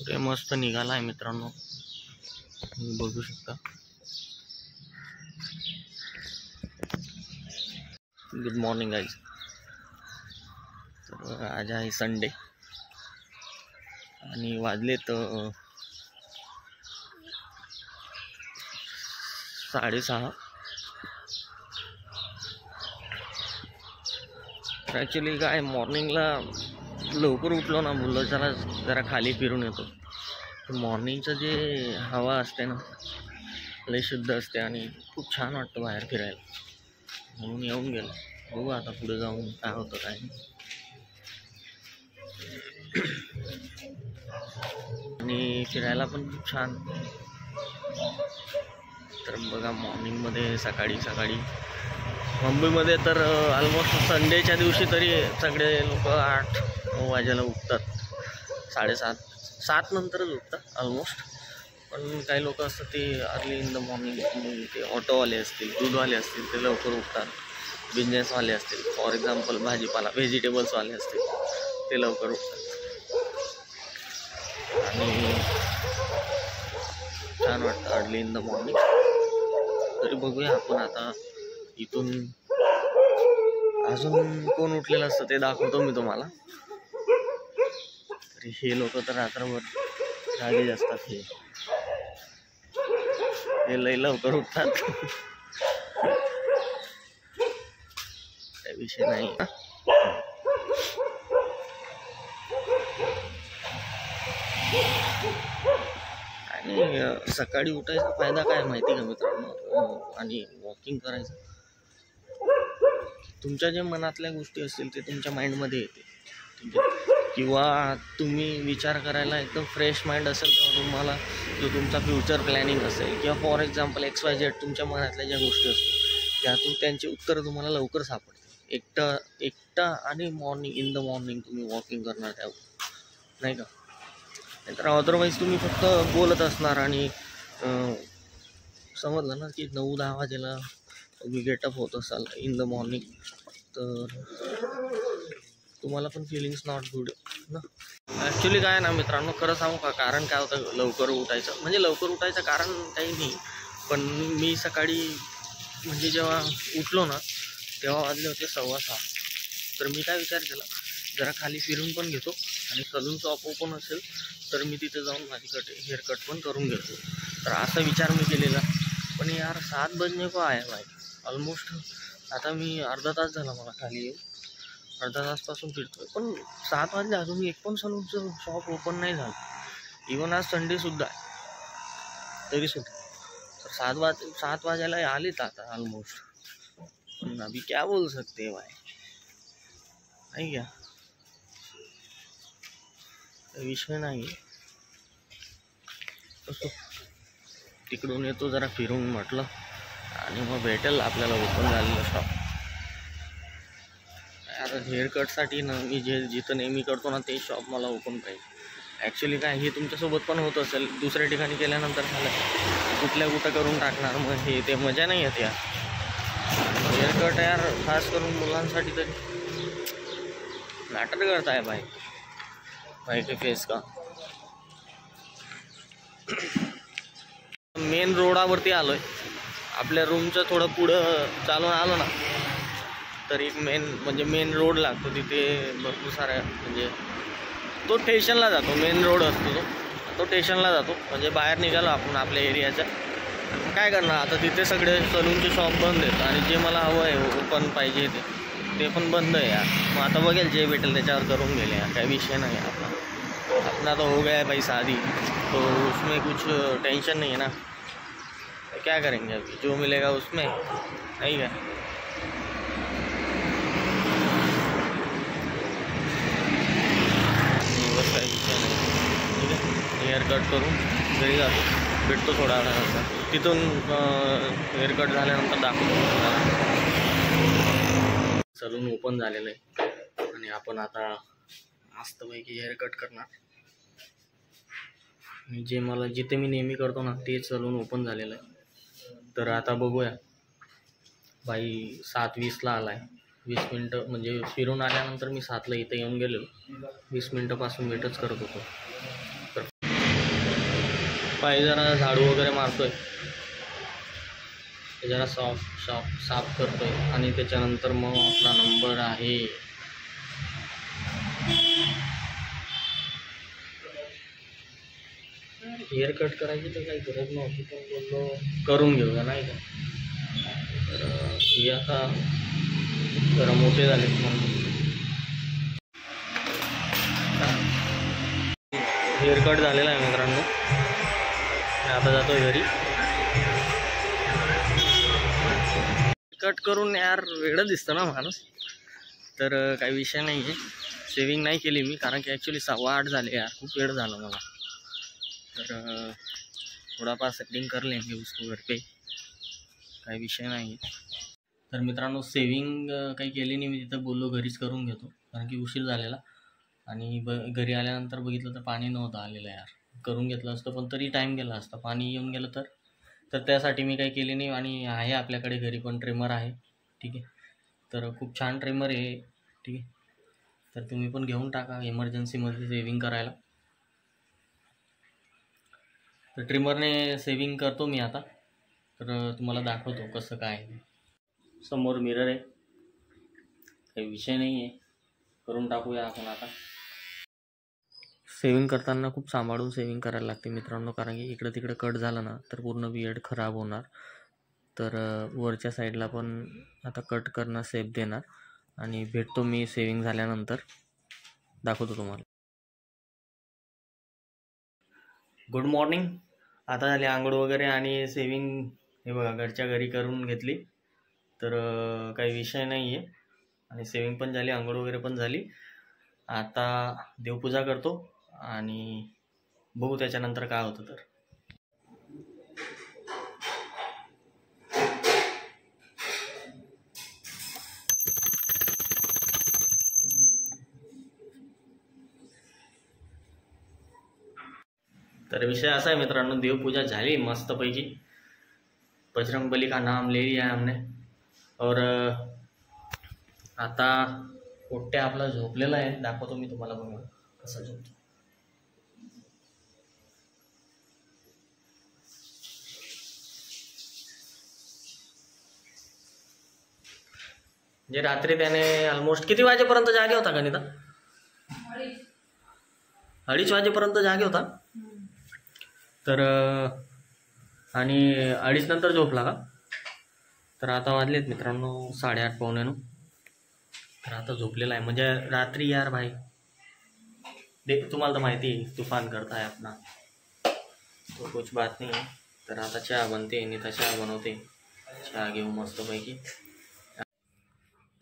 ते मस्त निघाला आहे मित्रांनो, तुम्ही बघू शकता। Good morning guys. तर आज आहे संडे आणि वाजले तर 6:30। ॲक्च्युली काय मॉर्निंगला लवकर उठलो ना, मुलं जरा खाली फिरून येतो। मॉर्निंगचं जे हवा असते ना, लय शुद्ध असते आणि खूप छान वाटतं बाहेर फिरायला, म्हणून येऊन गेलो। बघू आता पुढे जाऊन काय होतं काय नाही। आणि फिरायला पण खूप छान। तर बघा मॉर्निंगमध्ये सकाळी मुंबईमध्ये तर ऑलमोस्ट संडेच्या दिवशी तरी सगळे लोक 8-9 वाजेला उठतात, 7:30 नंतरच उठतात ऑलमोस्ट। पण काही लोक असतात ते अर्ली इन द मॉर्निंग, ते ऑटोवाले असतील, दूधवाले असतील ते लवकर उठतात, बिझनेसवाले असतील फॉर एक्झाम्पल भाजीपाला व्हेजिटेबल्सवाले असतील ते लवकर उठतात आणि छान वाटतं अर्ली इन द मॉर्निंग। तरी बघूया आपण आता इथून अजून कोण उठलेलं असतं ते दाखवतो मी तुम्हाला। तरी हे लोक तर रात्रभर जागे असतात, हे लय लवकर उठतात, काही विषय नाही। आणि सकाळी उठायचा फायदा काय माहिती का मित्रांनो, आणि वॉकिंग करायचं, तुमच्या जे मनातल्या गोष्टी असतील ते तुमच्या माइंडमध्ये येते, ठीक आहे? किंवा तुम्ही विचार करायला एकदम फ्रेश माइंड असेल तेव्हा तुम्हाला जो तुमचा फ्युचर प्लॅनिंग असेल किंवा फॉर एक्झाम्पल XYZ तुमच्या मनातल्या ज्या गोष्टी असतील त्यातून त्यांची उत्तरं तुम्हाला लवकर सापडते। एकटा आणि मॉर्निंग इन द मॉर्निंग तुम्ही वॉकिंग करणार त्यावर, नाही का? नाहीतर अदरवाईज तुम्ही फक्त बोलत असणार आणि समजलं ना की 9-10 वाजेला तुम्ही गेटअप होत असाल इन द मॉर्निंग, तर तुम्हाला पण फिलिंग्स नॉट गुड ना। ॲक्च्युली काय ना मित्रांनो, खरं सांगू का, कारण काय होतं लवकर उठायचं, म्हणजे लवकर उठायचं कारण काही नाही, पण मी सकाळी म्हणजे जेव्हा उठलो ना तेव्हा वाजले होते 6:15। तर मी काय विचार केला, जरा खाली फिरून पण घेतो आणि सलून शॉप ओपन असेल तर मी तिथे जाऊन माझी हेअरकट पण करून घेतो। तर असा विचार मी केलेला, पण यार 7 बजने को आहे भाई, ऑलमोस्ट आता मी अर्धा तास झाला मला खाली येऊन, अर्धा तासपासून फिरतोय, पण 7 वाजले अजून एक पण सलूनचं शॉप ओपन नाही झालं। इवन आज संडेसुद्धा आहे तरीसुद्धा, तर 7 वाजायला आलेच आता ऑलमोस्ट, पण अभी क्या बोल सकते भाई, नाही क्या, विषय नाही। असो तिकडून येतो जरा फिरून म्हटलं, आणि मग भेटेल आपल्याला ओपन झालेलं शॉप। आता हेअरकटसाठी ना मी जिथं नेहमी करतो ना ते शॉप मला ओपन पाहिजे। ॲक्च्युली काय हे तुमच्यासोबत पण होत असेल, दुसऱ्या ठिकाणी केल्यानंतर झालं कुठं करून टाकणार, मग हे ते मजा नाही येत यार। हेअरकट यार खास करून मुलांसाठी तरी मॅटर करता है भाई के फेस का। मेन रोडावरती आलोय, आपल्या रूमचं थोडं पुढं चालून आलो ना तर एक मेन रोड लागतो, तिथे भरपूर साऱ्या म्हणजे तो स्टेशनला जातो, मेन रोड असतो तो स्टेशनला जातो, म्हणजे बाहेर निघालो आपण आपल्या एरियाच्या। काय करणार आता, तिथे सगळे सलूनचे शॉप बंद आहेत आणि जे मला हवं आहे ओपन पाहिजे ते पण बंद आहे यार। मग आता बघेल जे भेटेल त्याच्यावर करून गेले यार, काही विषय नहीं है अपना तो हो गया है भाई शादी, तो उसमें कुछ टेंशन नहीं है ना, तो क्या करेंगे अभी, जो मिलेगा उसमें, नहीं है। बस काही विषय नाही, ठीक आहे। हेअर कट करून घरी जातो, भेटतो थोडा वेळानंतर, तिथून हेअरकट झाल्यानंतर दाखवतो। सलून ओपन झालेलं आहे आणि आपण आता मस्तपैकी हेअरकट करणार। जे मला जिथे मी नेहमी करतो ना तेच सलून ओपन झालेलं आहे। तर आता बघूया, बाई 7:20ला आलाय, 20 मिनटं म्हणजे फिरून आल्यानंतर मी 7ला इथे येऊन गेलो, 20 मिनटापासून वेटच करत होतो। तर पाय जरा झाडू वगैरे मारतोय, जरा साफ करतोय आणि त्याच्यानंतर मग आपला नंबर आहे. हेअर कट करायची तर काही गरज नव्हती, पण बोललो करून घेऊया नाही का. तर हे आता जरा मोठे झाले म्हणून हेअर कट झालेला आहे मित्रांनो. आता जातोय घरी. कट करून यार वेगळं दिसतं ना माणूस. तर काही विषय नाही आहे. सेविंग नाही केली मी, कारण की ॲक्च्युली 8:15 झाले यार, खूप वेळ झाला मला. तर थोडाफार सेटिंग कर लेंगे उसको घर पे, काही विषय नाही. तर मित्रांनो सेविंग काही केली नाही मी, तिथं बोललो घरीच करून घेतो, कारण की उशीर झालेला. आणि घरी आल्यानंतर बघितलं तर पाणी नव्हतं आलेलं यार. करून घेतलं असतं पण तरी टाईम गेला असता, पाणी येऊन गेलं तर त्यासाठी मी काही केली नाही. आणि आहे आपल्याकडे घरी पण ट्रिमर आहे, ठीक आहे. तर खूप छान ट्रिमर आहे, ठीक आहे. तर तुम्ही पण घेऊन टाका इमर्जन्सीमध्ये सेविंग करायला. तर ट्रिमरने सेविंग करतो मी आता. तर तुम्हाला दाखवतो कसं काय. समोर मिरर आहे, काही विषय नाही आहे, करून टाकूया आपण आता. सेविंग करताना खूप सांभाळून सेविंग करायला लागते मित्रांनो, कारण की इकडं तिकडं कट झालं ना तर पूर्ण बियर्ड खराब होणार. तर वरच्या साईडला पण आता कट करणं सेफ देणार. आणि भेटतो मी सेविंग झाल्यानंतर, दाखवतो तुम्हाला. Good morning. आता झाली आंघोळ वगैरे आणि सेविंग हे बघा घरच्या घरी करून घेतली. तर काही विषय नाही आहे. आणि सेविंग पण झाली, आंघोळ वगैरे पण झाली. आता देवपूजा करतो आणि बघू त्याच्यानंतर काय होतं. तर तर विषय असा आहे मित्रांनो, देवपूजा झाली मस्तपैकी. बजरंगबली का नाम ले लिया हमने. और आता पोट्ट्या आपला झोपलेला आहे, दाखवतो मी तुम्हाला बघा कसं झोपतो. म्हणजे रात्री त्याने ऑलमोस्ट किती वाजेपर्यंत जागे होता गणिता? 2:30 वाजेपर्यंत जागे होता. तर आणि 2:30 नंतर झोपला का? तर आता वाजलेत मित्रांनो 8:30 पावणे 9. तर आता झोपलेला आहे. म्हणजे रात्री यार भाई तुम्हाला तर माहिती आहे तूफान करता है अपना, तो कुछ बात नहीं है. तर आता चहा बनते, नीता चहा बनवते, चहा घेऊ मस्तपैकी.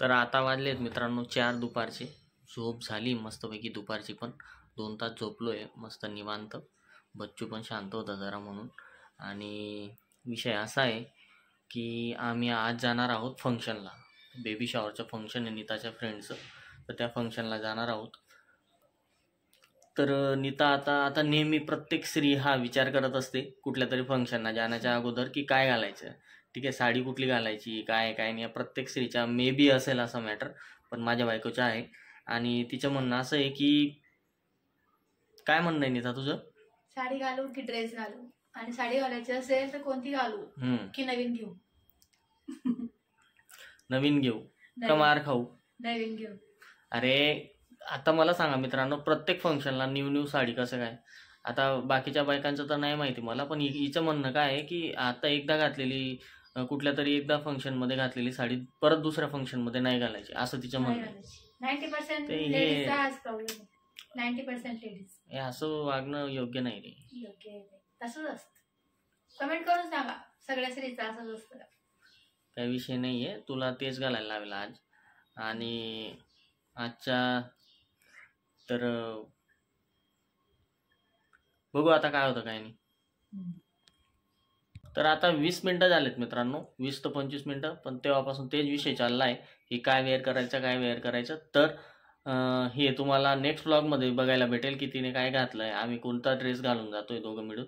तर आता वाजलेत मित्रांनो 4 दुपारचे. झोप झाली मस्तपैकी दुपारची पण 2 तास झोपलो आहे मस्त निवांत. बच्चू पण शांत होता जरा म्हणून. आणि विषय असा आहे की आम्ही आज जाणार आहोत फंक्शनला. बेबी शॉवरचं फंक्शन आहे नीताच्या फ्रेंडचं, तर त्या फंक्शनला जाणार आहोत. तर नीता आता नेहमी प्रत्येक स्त्री हा विचार करत असते कुठल्या तरी फंक्शनला जाण्याच्या अगोदर की काय घालायचं, ठीक आहे, साडी कुठली घालायची, काय नाही. प्रत्येक स्त्रीच्या मे बी असेल असं मॅटर, पण माझ्या बायकोच्या आहे. आणि तिचं म्हणणं असं आहे की, काय म्हणणं आहे नीता तुझं? साडी घालू की ड्रेस घालू, आणि साडी घालायची असेल तर कोणती घालू की नवीन घेऊ? नवीन घेऊ का मार खाऊ? नवीन घेऊ. अरे आता मला सांगा मित्रांनो, प्रत्येक फंक्शनला न्यू साडी कसं काय? आता बाकीच्या बायकांचं तर नाही माहिती मला, पण हिचं म्हणणं काय आहे की आता एकदा घातलेली, कुठल्या तरी एकदा फंक्शनमध्ये घातलेली साडी परत दुसऱ्या फंक्शनमध्ये नाही घालायची, असं तिचं म्हणणं आहे. 90% लेडीजचा हाच प्रॉब्लेम आहे. 90% लेडीज हे असं वागणं योग्य नाही रे. योग्य आहे, तसंच असतं. कमेंट करून सांगा सगळ्या स्त्रीचं असंच असतं का? काही विषय नाही आहे, तुला तेच घालायला लावेल आज. आणि आजच्या तर बघू आता काय होतं काय नाही. तर आता 20 मिनटं झालेत मित्रांनो, 20 ते 25 मिनटं, पण तेव्हापासून तेच विषय चालला आहे की काय वेअर करायचं. तर हे तुम्हाला नेक्स्ट व्लॉगमध्ये बघायला भेटेल की तिने काय घातलं आहे, आम्ही कोणता ड्रेस घालून जातोय दोघं मिळून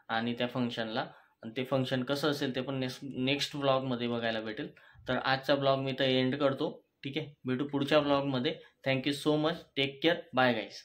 आणि त्या फंक्शनला. आणि ते फंक्शन कसं असेल ते पण नेक्स्ट व्लॉगमध्ये बघायला भेटेल. तर आजचा व्लॉग मी तर एंड करतो, ठीक आहे. भेटू पुढच्या व्लॉगमध्ये. Thank you so much, take care, bye guys.